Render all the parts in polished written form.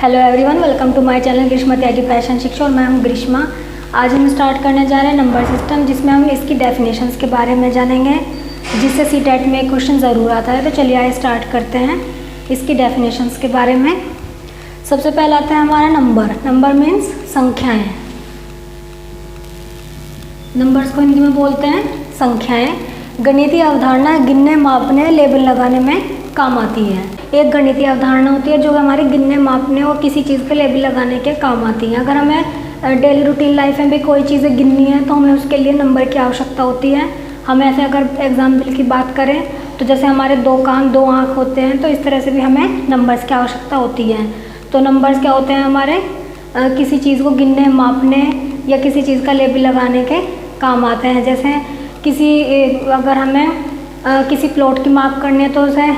Hello everyone, welcome to my channel Grishma Tyagi passion शिक्षा और मैं हूं ग्रीष्मा। आज हम स्टार्ट करने जा रहे हैं नंबर सिस्टम, जिसमें हम इसकी डेफिनेशंस के बारे में जानेंगे, जिससे सीटेट में क्वेश्चन ज़रूर आता है। तो चलिए आइए स्टार्ट करते हैं इसकी डेफिनेशंस के बारे में। सबसे पहला आता है हमारा नंबर। नंबर मीन्स संख्याएँ। नंबर्स को हिंदी में बोलते हैं संख्याएँ। गणितीय अवधारणा गिनने, मापने, लेबल लगाने में काम आती है। एक गणितीय अवधारणा होती है जो हमारे गिनने, मापने और किसी चीज़ के लेबल लगाने के काम आती है। अगर हमें डेली रूटीन लाइफ में भी कोई चीज़ें गिननी है तो हमें उसके लिए नंबर की आवश्यकता होती है। हम ऐसे अगर एग्जाम्पल की बात करें तो जैसे हमारे 2 कान 2 आँख होते हैं, तो इस तरह से भी हमें नंबर्स की आवश्यकता होती है। तो नंबर्स क्या होते हैं हमारे किसी चीज़ को गिनने, मापने या किसी चीज़ का लेबल लगाने के काम आते हैं। जैसे अगर हमें किसी प्लॉट की माप करनी है तो उसे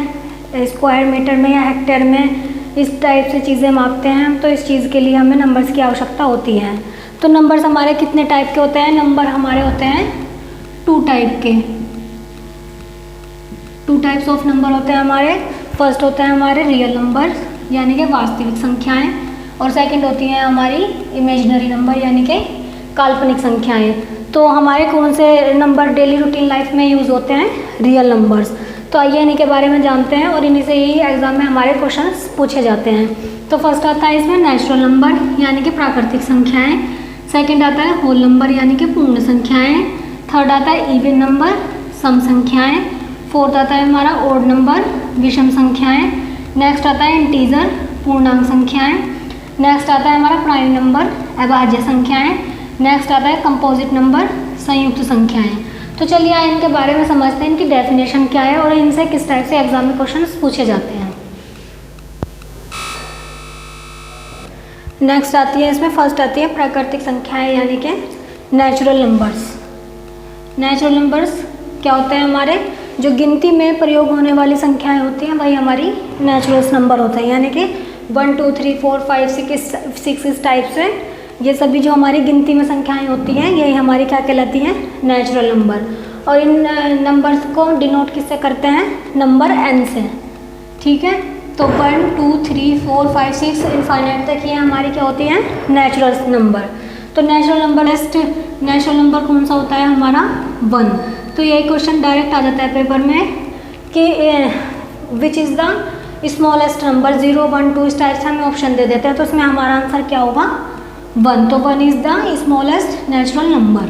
स्क्वायर मीटर में या हेक्टेयर में इस टाइप से चीज़ें मापते हैं, तो इस चीज़ के लिए हमें नंबर्स की आवश्यकता होती है। तो नंबर्स हमारे कितने टाइप के होते हैं? नंबर हमारे होते हैं 2 टाइप के। 2 टाइप्स ऑफ नंबर होते हैं हमारे। फर्स्ट होते हैं हमारे रियल नंबर्स यानी कि वास्तविक संख्याएं, और सेकंड होती हैं हमारी इमेजिनरी नंबर यानी कि काल्पनिक संख्याएं। तो हमारे कौन से नंबर डेली रूटीन लाइफ में यूज़ होते हैं? Real numbers. तो आइए इन्हीं के बारे में जानते हैं, और इन्हीं से ही एग्जाम में हमारे क्वेश्चंस पूछे जाते हैं। तो फर्स्ट आता है इसमें नेचुरल नंबर यानी कि प्राकृतिक संख्याएं। सेकंड आता है होल नंबर यानी कि पूर्ण संख्याएं। थर्ड आता है इवन नंबर, सम संख्याएं। फोर्थ आता है हमारा ऑड नंबर, विषम संख्याएं। नेक्स्ट आता है इंटीजर, पूर्णांक संख्याएं। नेक्स्ट आता है हमारा प्राइम नंबर, अभाज्य संख्याएं। नेक्स्ट आता है कंपोजिट नंबर, संयुक्त संख्याएं। तो चलिए आइए इनके बारे में समझते हैं, इनकी डेफिनेशन क्या है और इनसे किस टाइप से एग्जाम में क्वेश्चंस पूछे जाते हैं। नेक्स्ट आती है इसमें फर्स्ट आती है प्राकृतिक संख्याएं यानी कि नेचुरल नंबर्स। नेचुरल नंबर्स क्या होते हैं? हमारे जो गिनती में प्रयोग होने वाली संख्याएं होती हैं वही हमारी नेचुरल नंबर होते हैं, यानी कि 1 2 3 4 5 6 इस टाइप से ये सभी जो हमारी गिनती में संख्याएं होती हैं यही हमारी क्या कहलाती हैं? Natural number. और इन नंबर्स को डिनोट किससे करते हैं? नंबर n से। ठीक है, तो 1 2 3 4 5 6 इनफाइनाइट तक ये हमारी क्या होती हैं? Natural number. तो नेचुरल नंबर कौन सा होता है हमारा? 1। तो यही क्वेश्चन डायरेक्ट आ जाता है पेपर में कि which is the smallest number. 0 1 2 इस टाइप से हमें ऑप्शन दे देते हैं, तो इसमें हमारा आंसर क्या होगा? 1। तो 1 is the smallest natural number.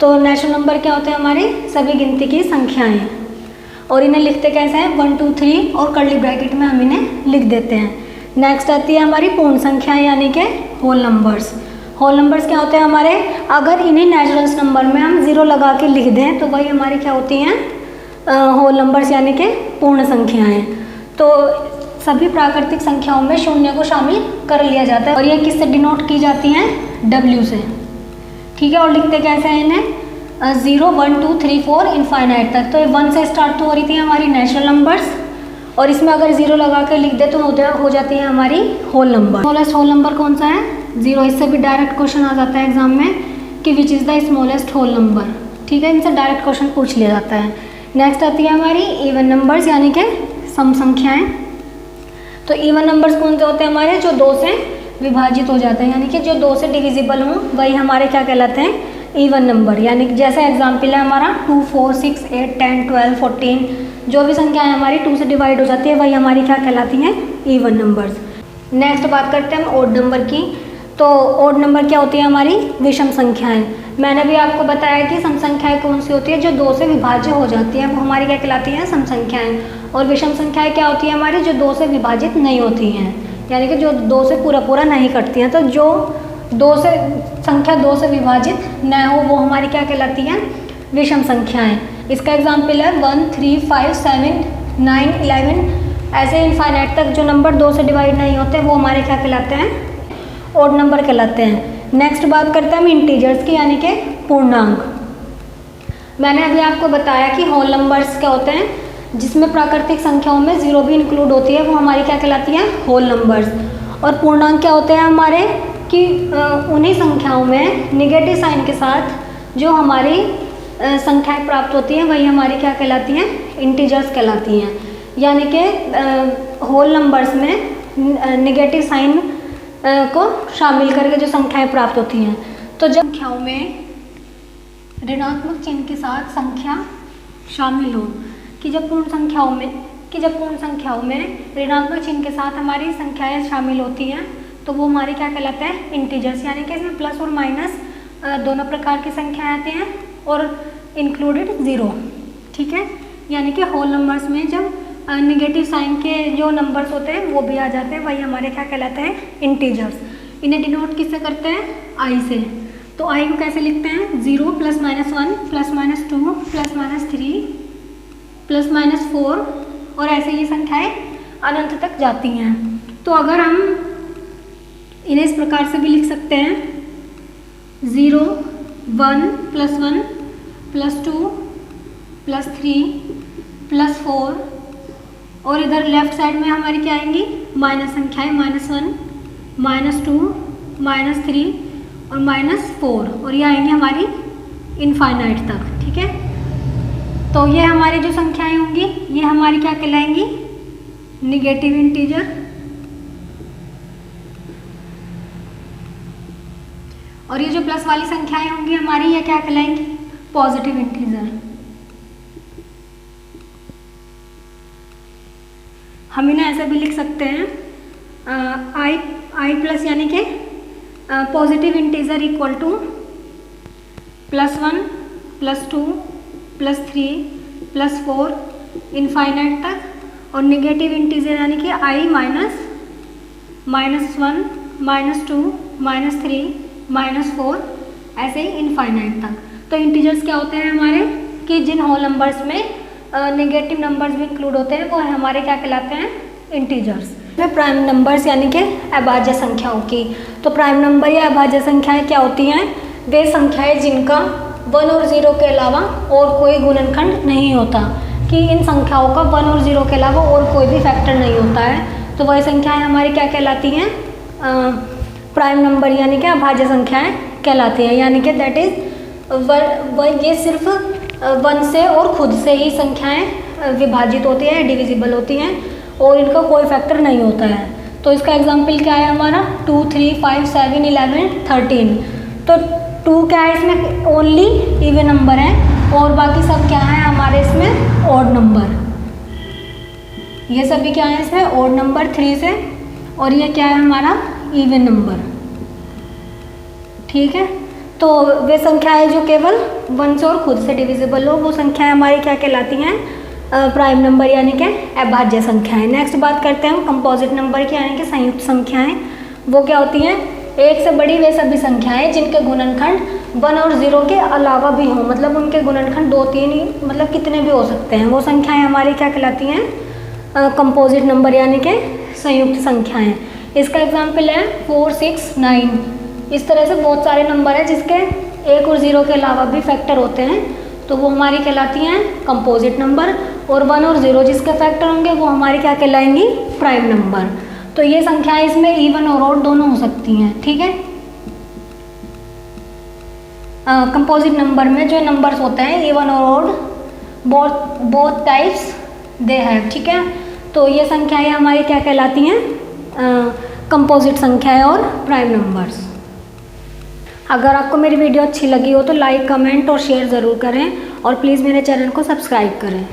तो नेचुरल नंबर क्या होते हैं? हमारी सभी गिनती की संख्याएं, और इन्हें लिखते कैसे हैं? 1 2 3 और कर्ली ब्रैकेट में हम इन्हें लिख देते हैं। नेक्स्ट आती है हमारी पूर्ण संख्याएं यानी कि होल नंबर्स। होल नंबर्स क्या होते हैं हमारे? अगर इन्हीं नेचुरल नंबर में हम 0 लगा के लिख दें तो वही हमारी क्या होती हैं? होल नंबर्स यानी कि पूर्ण संख्याएँ। तो सभी प्राकृतिक संख्याओं में शून्य को शामिल कर लिया जाता है, और ये किससे डिनोट की जाती हैं? W से। ठीक है, और लिखते कैसे हैं इन्हें? 0 1 2 3 4 इनफाइनाइट तक। तो 1 से स्टार्ट तो हो रही थी हमारी नेचुरल नंबर्स, और इसमें अगर 0 लगा कर लिख दे तो हो जाती है हमारी whole number. Smallest whole number कौन सा है? 0। इससे भी डायरेक्ट क्वेश्चन आ जाता है एग्जाम में कि which is the smallest whole number. ठीक है, इनसे डायरेक्ट क्वेश्चन पूछ लिया जाता है। नेक्स्ट आती है हमारी इवन नंबर्स यानी कि सम संख्याएँ। तो इवन नंबर्स कौन से होते हैं हमारे? जो 2 से विभाजित हो जाते हैं, यानी कि जो 2 से डिविजिबल हों वही हमारे क्या कहलाते हैं? Even number. यानी कि जैसे एग्जाम्पल है हमारा 2 4 6 8 10 12 14, जो भी संख्याएं हमारी 2 से डिवाइड हो जाती है वही हमारी क्या कहलाती हैं? Even numbers. नेक्स्ट बात करते हैं हम ऑड नंबर की। तो ऑड नंबर क्या होती है हमारी? विषम संख्याएँ। मैंने भी आपको बताया कि सम संख्याएँ कौन सी होती है? जो 2 से विभाज्य हो जाती हैं वो हमारी क्या कहलाती हैं? सम संख्याएँ। और विषम संख्याएँ क्या होती है हमारी? जो 2 से विभाजित नहीं होती हैं, यानी कि जो 2 से पूरा नहीं कटती हैं। तो जो 2 से संख्या 2 से विभाजित न हो वो हमारी क्या कहलाती हैं? विषम संख्याएँ। इसका एग्जाम्पल है 1 3 5 7 9 11, ऐसे इनफाइनाइट तक जो नंबर 2 से डिवाइड नहीं होते वो हमारे क्या कहलाते हैं? ऑड नंबर कहलाते हैं। नेक्स्ट बात करते हैं हम इंटीजर्स की यानी कि पूर्णांक। मैंने अभी आपको बताया कि होल नंबर्स क्या होते हैं? जिसमें प्राकृतिक संख्याओं में 0 भी इंक्लूड होती है वो हमारी क्या कहलाती है? Whole numbers. और पूर्णांक क्या होते हैं हमारे? कि उन्हीं संख्याओं में नेगेटिव साइन के साथ जो हमारी संख्याएं प्राप्त होती हैं वही हमारी क्या कहलाती हैं? इंटीजर्स कहलाती हैं। यानी कि होल नंबर्स में नेगेटिव साइन को शामिल करके जो संख्याएं प्राप्त होती हैं। तो जब संख्याओं में ऋणात्मक चिन्ह के साथ संख्या शामिल हो, कि जब पूर्ण संख्याओं में ऋणात्मक चिन्ह के साथ हमारी संख्याएं शामिल होती हैं तो वो हमारे क्या कहलाते हैं, इंटीजर्स। यानी कि इसमें प्लस और माइनस दोनों प्रकार की संख्याएं आती हैं और इंक्लूडेड ज़ीरो, ठीक है। यानी कि होल नंबर्स में जब नेगेटिव साइन के जो नंबर्स होते हैं वो भी आ जाते हैं, वही हमारे क्या कहलाते हैं, इंटीजर्स। इन्हें डिनोट किससे करते हैं, आई से। तो आई को कैसे लिखते हैं, 0 +-1 +-2 +-3 +-4 और ऐसे ये संख्याएं अनंत तक जाती हैं। तो अगर हम इन्हें इस प्रकार से भी लिख सकते हैं, 0 1 +1 +2 +3 +4 और इधर लेफ्ट साइड में हमारी क्या आएंगी, माइनस संख्याएं, -1 -2 -3 और -4 और ये आएंगी हमारी इनफाइनाइट तक, ठीक है। तो ये हमारी जो संख्याएं होंगी ये हमारी क्या कहलाएंगी, नेगेटिव इंटीजर। और ये जो प्लस वाली संख्याएं होंगी हमारी ये क्या कहलाएंगी, पॉजिटिव इंटीजर। हम इन्हें ऐसे भी लिख सकते हैं, आई प्लस यानी कि positive integer equal to +1 +2 +3 +4 infinite तक, और नेगेटिव इंटीजर यानी कि आई -1 -2 -3 -4 ऐसे ही इनफाइनाइट तक। तो इंटीजर्स क्या होते हैं हमारे, कि जिन होल नंबर्स में नेगेटिव नंबर्स भी इंक्लूड होते हैं वो हमारे क्या कहलाते हैं, इंटीजर्स। प्राइम नंबर्स यानी कि अभाज्य संख्याओं की। तो प्राइम नंबर या अभाज्य संख्याएं क्या होती हैं, वे संख्याएं जिनका 1 और 0 के अलावा और कोई गुणनखंड नहीं होता, कि इन संख्याओं का 1 और 0 के अलावा और कोई भी फैक्टर नहीं होता है, तो वही संख्याएं हमारी क्या कहलाती हैं, प्राइम नंबर यानी कि अभाज्य संख्याएं कहलाती हैं। यानी कि दैट इज ये सिर्फ 1 से और खुद से ही संख्याएं विभाजित होती हैं, डिविजिबल होती हैं और इनका कोई फैक्टर नहीं होता है। तो इसका एग्जाम्पल क्या है हमारा, 2 3 5 7 11 13। तो 2 क्या है इसमें, ओनली इवन नंबर है और बाकी सब क्या है हमारे इसमें, ऑड नंबर। ये सभी क्या है इसमें, ऑड नंबर 3 से, और ये क्या है हमारा, इवन नंबर, ठीक है। तो वे संख्याएं जो केवल 1 से और खुद से डिविजिबल हो वो संख्याएं हमारी क्या कहलाती हैं, प्राइम नंबर यानी कि अभाज्य संख्याएं। नेक्स्ट बात करते हैं हम कंपोजिट नंबर की, यानी कि संयुक्त संख्याएं। वो क्या होती हैं, एक से बड़ी वे सभी संख्याएं जिनके गुणनखंड 1 और 0 के अलावा भी हों, मतलब उनके गुणनखंड 2 3 मतलब कितने भी हो सकते हैं, वो संख्याएं हमारी क्या कहलाती हैं, कंपोजिट नंबर यानी कि संयुक्त संख्याएं। इसका एग्जाम्पल है 4 6 9। इस तरह से बहुत सारे नंबर हैं जिसके 1 और 0 के अलावा भी फैक्टर होते हैं, तो वो हमारी कहलाती हैं कंपोजिट नंबर। और 1 और 0 जिसके फैक्टर होंगे वो हमारी क्या कहलाएंगी, प्राइम नंबर। तो ये संख्याएं इसमें इवन और ऑड दोनों हो सकती हैं, ठीक है। कंपोजिट नंबर में जो नंबर्स होते हैं इवन और odd both types they have, ठीक है। तो ये संख्याएं हमारी क्या कहलाती हैं, कंपोजिट संख्याएं और प्राइम नंबर्स। अगर आपको मेरी वीडियो अच्छी लगी हो तो लाइक, कमेंट और शेयर ज़रूर करें और प्लीज़ मेरे चैनल को सब्सक्राइब करें।